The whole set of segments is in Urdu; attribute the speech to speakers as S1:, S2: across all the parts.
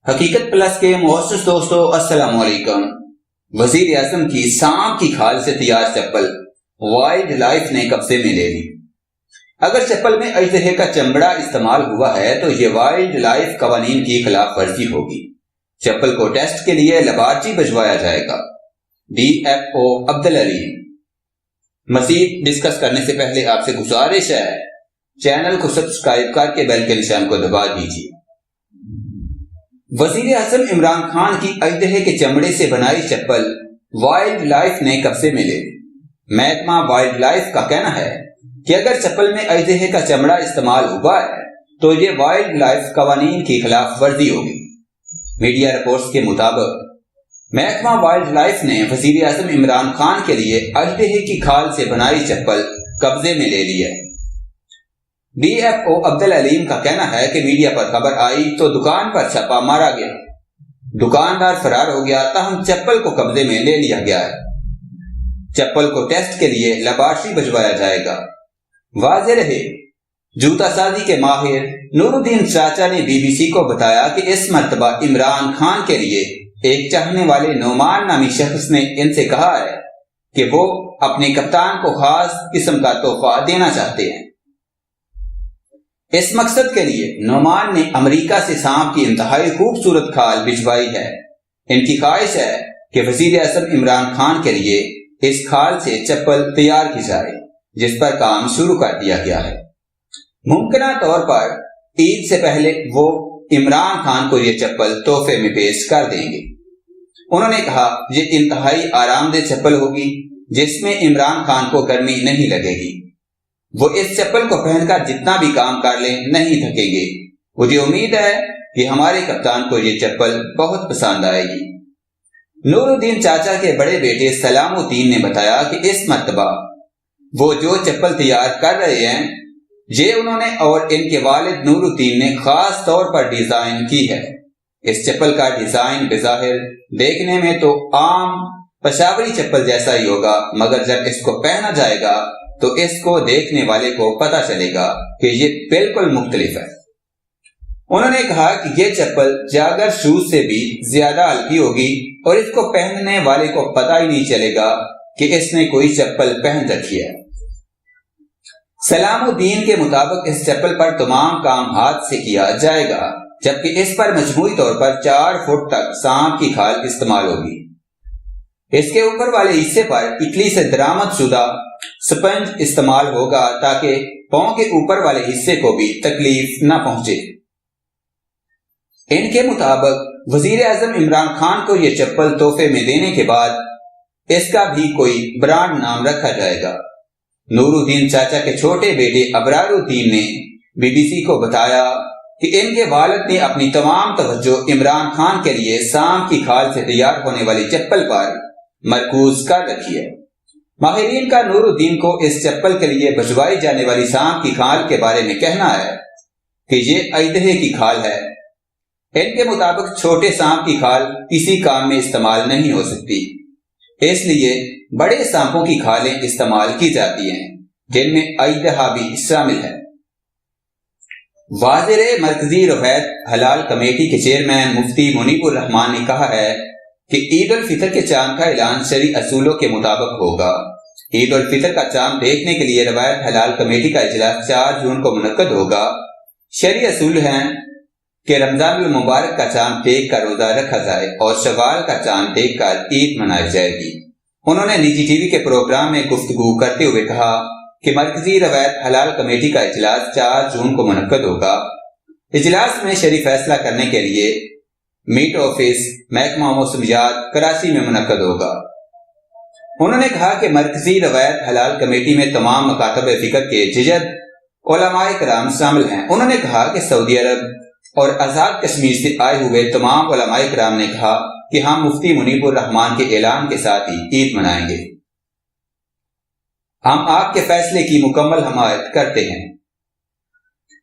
S1: حقیقت پلس کے معزز دوستو السلام علیکم۔ وزیر اعظم کی سانپ کی کھال سے تیار چپل وائلڈ لائف نے قبضے میں لے لی۔ اگر چپل میں اژدہے کا چمڑا استعمال ہوا ہے تو یہ وائلڈ لائف قوانین کی خلاف ورزی ہوگی۔ چپل کو ٹیسٹ کے لیے لیبارٹری بھجوایا جائے گا۔ DFO عبدالعلیم۔ مزید ڈسکس کرنے سے پہلے آپ سے گزارش ہے چینل کو سبسکرائب کر کے بیل کے نشان کو دبا دیجیے۔ وزیر اعظم عمران خان کی اژدہے کے چمڑے سے بنائی چپل وائلڈ لائف نے قبضے میں لے لی۔ محکمہ وائلڈ لائف کا کہنا ہے کہ اگر چپل میں اژدہے کا چمڑا استعمال ہوا ہے تو یہ وائلڈ لائف قوانین کی خلاف ورزی ہوگی۔ میڈیا رپورٹس کے مطابق محکمہ وائلڈ لائف نے وزیر اعظم عمران خان کے لیے اژدہے کی کھال سے بنائی چپل قبضے میں لے لی ہے۔ DFO عبدالعلیم کا کہنا ہے کہ میڈیا پر خبر آئی تو دکان پر چھاپا مارا گیا۔ دکاندار فرار ہو گیا تاہم چپل کو قبضے میں لے لیا گیا ہے۔ چپل کو ٹیسٹ کے لیے لیبارٹری بھجوایا جائے گا۔ واضح رہے جوتا سازی کے ماہر نور الدین چاچا نے BBC کو بتایا کہ اس مرتبہ عمران خان کے لیے ایک چاہنے والے نعمان نامی شخص نے ان سے کہا ہے کہ وہ اپنے کپتان کو خاص قسم کا تحفہ دینا چاہتے ہیں۔ اس مقصد کے لیے نعمان نے امریکہ سے سانپ کی انتہائی خوبصورت کھال بھجوائی ہے۔ ان کی خواہش ہے کہ وزیر اعظم عمران خان کے لیے اس کھال سے چپل تیار کی جائے جس پر کام شروع کر دیا گیا ہے۔ ممکنہ طور پر عید سے پہلے وہ عمران خان کو یہ چپل تحفے میں پیش کر دیں گے۔ انہوں نے کہا یہ انتہائی آرام دہ چپل ہوگی جس میں عمران خان کو گرمی نہیں لگے گی۔ وہ اس چپل کو پہن کر جتنا بھی کام کر لیں نہیں تھکیں گے۔ مجھے امید ہے کہ ہمارے کپتان کو یہ چپل بہت پسند آئے گی۔ نور الدین چاچا کے بڑے بیٹے سلام الدین نے بتایا کہ اس مرتبہ وہ جو چپل تیار کر رہے ہیں یہ انہوں نے اور ان کے والد نور الدین نے خاص طور پر ڈیزائن کی ہے۔ اس چپل کا ڈیزائن بظاہر دیکھنے میں تو عام پشاوری چپل جیسا ہی ہوگا مگر جب اس کو پہنا جائے گا تو اس کو دیکھنے والے کو پتہ چلے گا کہ یہ بالکل مختلف ہے۔ انہوں نے کہا کہ یہ چپل جاگر شوز سے بھی زیادہ ہلکی ہوگی اور اس کو پہننے والے کو پتہ ہی نہیں چلے گا کہ اس نے کوئی چپل پہن رکھی ہے۔ سلام الدین کے مطابق اس چپل پر تمام کام ہاتھ سے کیا جائے گا جبکہ اس پر مجموعی طور پر 4 فٹ تک سانپ کی کھال استعمال ہوگی۔ اس کے اوپر والے حصے پر اٹلی سے درآمد شدہ سپنج استعمال ہوگا تاکہ پاؤں کے اوپر والے حصے کو بھی تکلیف نہ پہنچے۔ ان کے مطابق وزیر اعظم عمران خان کو یہ چپل تحفے میں دینے کے بعد اس کا بھی کوئی برانڈ نام رکھا جائے گا۔ نور الدین چاچا کے چھوٹے بیٹے ابرار الدین نے BBC کو بتایا کہ ان کے والد نے اپنی تمام توجہ عمران خان کے لیے سانپ کی کھال سے تیار ہونے والی چپل پر مرکوز کر رکھی ہے۔ ماہرین کا نور الدین کو اس چپل کے لیے بھجوائی جانے والی سانپ کی کھال کے بارے میں کہنا ہے کہ یہ اژدہے کی کھال ہے۔ ان کے مطابق چھوٹے سانپ کی کھال کسی کام میں استعمال نہیں ہو سکتی، اس لیے بڑے سانپوں کی کھالیں استعمال کی جاتی ہیں جن میں اژدہا بھی شامل ہے۔ واضح مرکزی روایت حلال کمیٹی کے چیئرمین مفتی منیب الرحمان نے کہا ہے کہ عید الفطر کے چاند کا اعلان شرعی اصولوں کے مطابق ہوگا۔ عید الفطر کا چاند دیکھنے کے لیے روایت حلال کمیٹی کا اجلاس 4 جون کو منعقد ہوگا۔ شرعی اصول ہیں کہ رمضان المبارک کا چاند دیکھ کر روزہ رکھا جائے اور شوال کا چاند دیکھ کر عید منائی جائے گی۔ انہوں نے نجی TV کے پروگرام میں گفتگو کرتے ہوئے کہا کہ مرکزی روایت حلال کمیٹی کا اجلاس 4 جون کو منعقد ہوگا۔ اجلاس میں شرعی فیصلہ کرنے کے لیے میٹ آفس محکمہ موسمیات کراچی میں منعقد ہوگا۔ انہوں نے کہا کہ مرکزی روایت حلال کمیٹی میں تمام مکاتب فکر کے ججد علماء کرام شامل ہیں۔ انہوں نے کہا کہ سعودی عرب اور آزاد کشمیر سے آئے ہوئے تمام علماء کرام نے کہا کہ ہم مفتی منیب الرحمان کے اعلان کے ساتھ ہی عید منائیں گے۔ ہم آپ کے فیصلے کی مکمل حمایت کرتے ہیں۔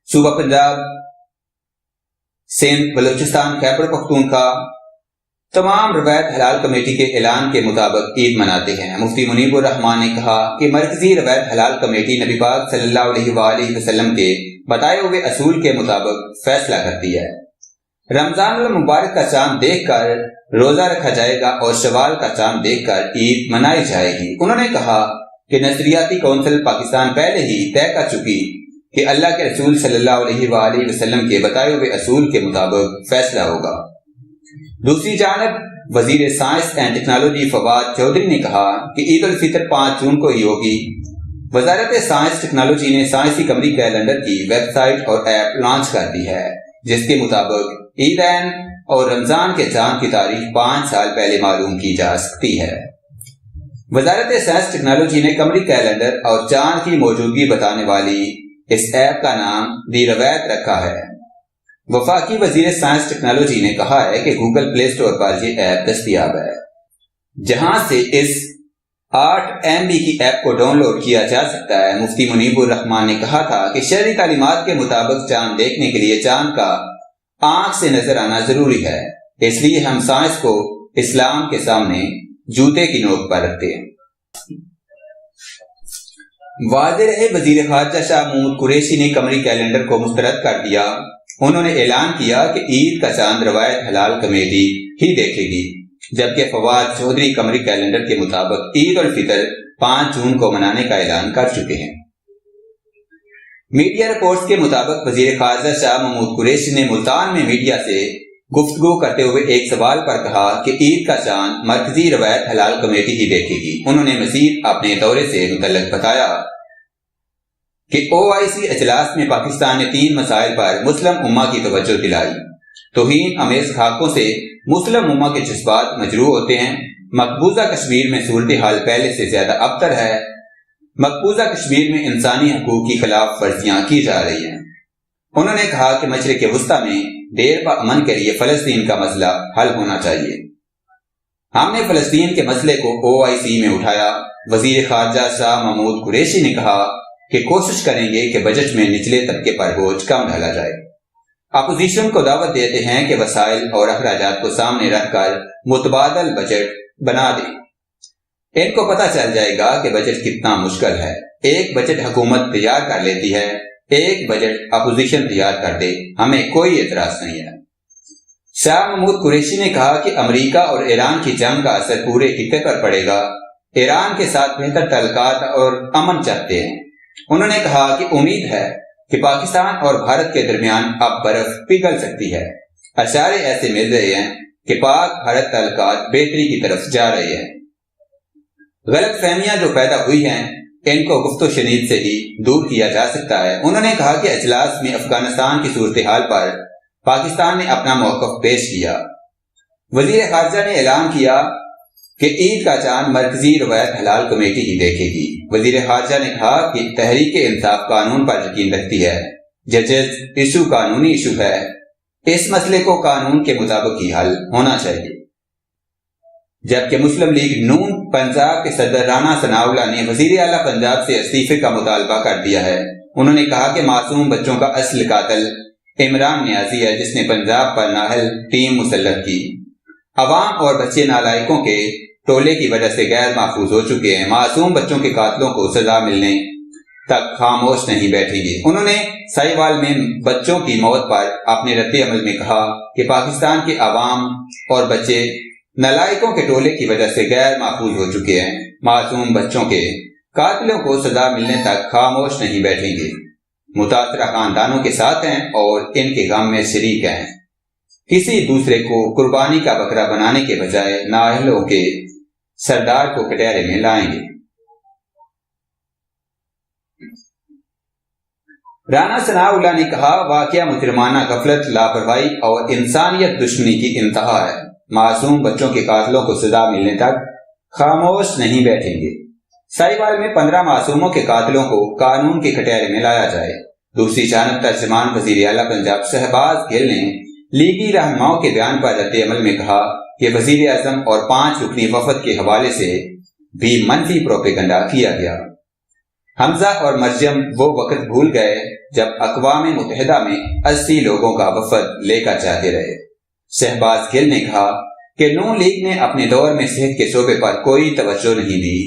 S1: صوبہ پنجاب، سندھ، بلوچستان، خیبر پختونخوا تمام روایت حلال کمیٹی کے اعلان کے مطابق عید مناتے ہیں۔ مفتی منیب الرحمان نے کہا کہ مرکزی روایت حلال کمیٹی نبی پاک صلی اللہ علیہ وآلہ وسلم کے بتائے ہوئے اصول کے مطابق فیصلہ کرتی ہے۔ رمضان المبارک کا چاند دیکھ کر روزہ رکھا جائے گا اور شوال کا چاند دیکھ کر عید منائی جائے گی۔ انہوں نے کہا کہ نظریاتی کونسل پاکستان پہلے ہی طے کر چکی کہ اللہ کے رسول صلی اللہ علیہ وآلہ وسلم کے بتائے ہوئے اصول کے مطابق فیصلہ ہوگا۔ دوسری جانب وزیر science and technology Fawad Chaudhry نے کہا کہ عید الفطر 5 جون کو ہی ہوگی۔ وزارت سائنس ٹیکنالوجی نے سائنسی قمری کیلنڈر کی ویب سائٹ اور ایپ لانچ کر دی ہے، جس کے مطابق عیدین اور رمضان کے چاند کی تاریخ 5 سال پہلے معلوم کی جا سکتی ہے۔ وزارت سائنس ٹیکنالوجی نے قمری کیلنڈر اور چاند کی موجودگی بتانے والی اس ایپ کا نام دی روایت رکھا ہے۔ وفاقی وزیر سائنس ٹیکنالوجی نے کہا ہے کہ گوگل پلے اسٹور پر یہ ایپ دستیاب ہے، جہاں سے اس 8 MB کی ایپ کو ڈاؤن لوڈ کیا جا سکتا ہے۔ مفتی منیب الرحمان نے کہا تھا کہ شرعی تعلیمات کے مطابق چاند دیکھنے کے لیے چاند کا آنکھ سے نظر آنا ضروری ہے، اس لیے ہم سائنس کو اسلام کے سامنے جوتے کی نوک پر رکھتے ہیں۔ واضح رہے وزیر خارجہ شاہ محمود قریشی نے قمری کیلنڈر کو مسترد کر دیا۔ انہوں نے اعلان کیا کہ عید کا چاند روایت حلال کمیٹی ہی دیکھے گی، جبکہ فواد چودھری قمری کیلنڈر کے مطابق عید الفطر 5 جون کو منانے کا اعلان کر چکے ہیں۔ میڈیا رپورٹس کے مطابق وزیر خارجہ شاہ محمود قریشی نے ملتان میں میڈیا سے گفتگو کرتے ہوئے ایک سوال پر کہا کہ عید کا چاند مرکزی روایت حلال کمیٹی ہی دیکھے گی۔ انہوں نے مزید اپنے دورے سے متعلق بتایا کہ OIC اجلاس میں پاکستان نے 3 مسائل پر مسلم امہ کی توجہ دلائی۔ توہین آمیز خاکوں سے مسلم امہ کے جذبات مجروح ہوتے ہیں۔ مقبوضہ کشمیر میں صورتحال پہلے سے زیادہ ابتر ہے۔ مقبوضہ کشمیر میں انسانی حقوق کی خلاف ورزیاں کی جا رہی ہیں۔ انہوں نے کہا کہ مشرق وسطی میں دیر پا امن کے لیے فلسطین کا مسئلہ حل ہونا چاہیے۔ ہم نے فلسطین کے مسئلے کو OIC میں اٹھایا۔ وزیر خارجہ شاہ محمود قریشی نے کہا کہ کوشش کریں گے کہ بجٹ میں نچلے طبقے پر بوجھ کم ڈالا جائے۔ اپوزیشن کو دعوت دیتے ہیں کہ وسائل اور اخراجات کو سامنے رکھ کر متبادل بجٹ بنا دیں۔ ان کو پتہ چل جائے گا کہ بجٹ کتنا مشکل ہے۔ ایک بجٹ حکومت تیار کر لیتی ہے، ایک بجٹ اپوزیشن تیار کر دے، ہمیں کوئی اعتراض نہیں ہے۔ شاہ محمود قریشی نے کہا کہ امریکہ اور ایران کی جنگ کا اثر پورے خطے پر پڑے گا۔ ایران کے ساتھ بہتر تعلقات اور امن چاہتے ہیں۔ انہوں نے کہا کہ امید ہے کہ پاکستان اور بھارت کے درمیان اب برف پگھل سکتی ہے۔ اشارے ایسے مل رہے ہیں کہ پاک بھارت تعلقات بہتری کی طرف جا رہے ہیں۔ غلط فہمیاں جو پیدا ہوئی ہیں ان کو گفت و شنید سے ہی دور کیا جا سکتا ہے۔ انہوں نے کہا کہ اجلاس میں افغانستان کی صورتحال پر پاکستان نے اپنا موقف پیش کیا۔ وزیر خارجہ نے اعلان کیا کہ عید کا چاند مرکزی روایت حلال کمیٹی ہی دیکھے گی۔ وزیر خارجہ نے کہا کہ تحریک انصاف قانون پر یقین رکھتی ہے۔ ججز ایشو قانونی ایشو ہے، اس مسئلے کو قانون کے مطابق ہی حل ہونا چاہیے۔ جبکہ مسلم لیگ نون پنجاب کے صدر رانا ثناءاللہ نے وزیر اعلیٰ پنجاب سے استعفے کا مطالبہ کر دیا ہے۔ انہوں نے کہا کہ معصوم بچوں کا اصل قاتل عمران نیازی ہے، جس نے پنجاب پر نااہل ٹیم مسلط کی۔ عوام اور بچے نالائقوں کے ٹولے کی وجہ سے غیر محفوظ ہو چکے ہیں۔ معصوم بچوں کے قاتلوں کو سزا ملنے تک خاموش نہیں بیٹھیں گے۔ انہوں نے سائیوال میں بچوں کی موت پر اپنے رد عمل میں کہا کہ پاکستان کے عوام اور بچے نالائقوں کے ٹولے کی وجہ سے غیر محفوظ ہو چکے ہیں۔ معصوم بچوں کے قاتلوں کو سزا ملنے تک خاموش نہیں بیٹھیں گے۔ متاثرہ خاندانوں کے ساتھ ہیں اور ان کے غم میں شریک ہیں۔ کسی دوسرے کو قربانی کا بکرا بنانے کے بجائے نااہلوں کے سردار کو کٹہرے میں لائیں گے۔ رانا ثناءاللہ نے کہا واقعہ مجرمانہ غفلت، لاپرواہی اور انسانیت دشمنی کی انتہا ہے۔ معصوم بچوں کے قاتلوں کو سزا ملنے تک خاموش نہیں بیٹھیں گے۔ سائیوال میں 15 معصوموں کے قاتلوں کو قانون کے کٹہرے میں لایا جائے۔ دوسری جانب ترجمان وزیر اعلیٰ پنجاب شہباز گل نے لیگی رہنماؤں کے بیان پر رد عمل میں کہا کہ وزیر اعظم اور 5 رکنی وفد کے حوالے سے بھی منفی پروپیگنڈا کیا گیا۔ حمزہ اور مریم وہ وقت بھول گئے جب اقوام متحدہ میں 80 لوگوں کا وفد لے کر جاتے رہے۔ شہباز گل نے کہا کہ نون لیگ نے اپنے دور میں صحت کے شعبے پر کوئی توجہ نہیں دی۔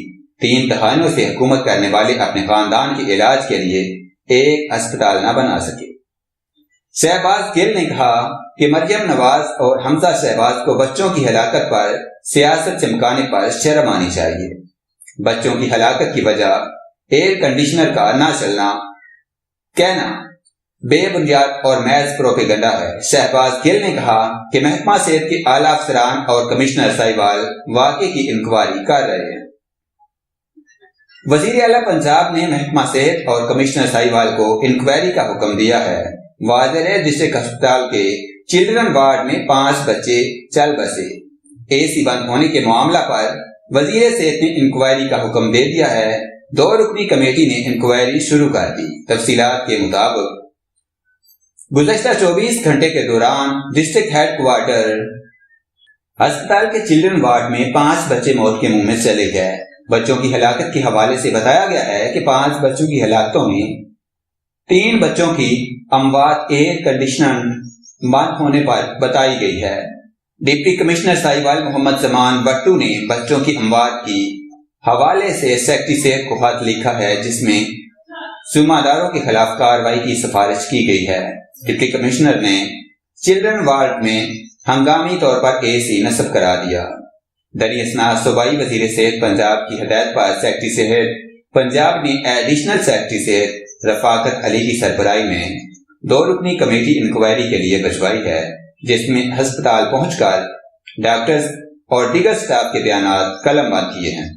S1: 3 دہائیوں سے حکومت کرنے والے اپنے خاندان کے علاج کے لیے ایک ہسپتال نہ بنا سکے۔ شہباز گل نے کہا کہ مریم نواز اور حمزہ شہباز کو بچوں کی ہلاکت پر سیاست چمکانے پر شرم آنی چاہیے۔ بچوں کی ہلاکت کی وجہ ایئر کنڈیشنر کا نہ چلنا کہنا بے بنیاد اور محض پروپیگنڈا ہے۔ شہباز گل نے کہا کہ محکمہ صحت کے اعلیٰ افسران اور کمشنر ساہیوال واقعے کی انکوائری کر رہے ہیں۔ وزیر اعلیٰ پنجاب نے محکمہ صحت اور کمشنر ساہیوال کو انکوائری کا حکم دیا ہے۔ واضح ہے ڈسٹرکٹ ہسپتال کے چلڈرن وارڈ میں 5 بچے چل بسے۔ اے سی بند ہونے کے معاملہ پر وزیر صحت نے انکوائری کا حکم دے دیا ہے۔ 2 رکنی کمیٹی نے انکوائری شروع کر دی۔ تفصیلات کے مطابق گزشتہ 24 گھنٹے کے دوران ڈسٹرکٹ ہیڈ کوارٹر ہسپتال کے چلڈرن وارڈ میں 5 بچے موت کے منہ میں چلے گئے۔ بچوں کی ہلاکت کے حوالے سے بتایا گیا ہے کہ 5 بچوں کی ہلاکتوں میں 3 بچوں کی اموات ایئر کنڈیشنر بند ہونے پر بتائی گئی ہے۔ ڈپٹی کمشنر ساہیوال محمد زمان بٹو نے بچوں کی اموات کی حوالے سے سیکرٹری صحت کو خط لکھا ہے، جس میں ذمہ داروں کے خلاف کارروائی کی سفارش کی گئی ہے۔ ڈپٹی کمشنر نے چلڈرن وارڈ میں ہنگامی طور پر اے سی نصب کرا دیا۔ دریں اثناء صوبائی وزیر صحت پنجاب کی ہدایت پر سیکرٹری صحت پنجاب نے ایڈیشنل سیکرٹری صحت رفاقت علی کی سربراہی میں 2 رکنی کمیٹی انکوائری کے لیے بھجوائی ہے، جس میں ہسپتال پہنچ کر ڈاکٹرز اور دیگر سٹاف کے بیانات قلم بند کیے ہیں۔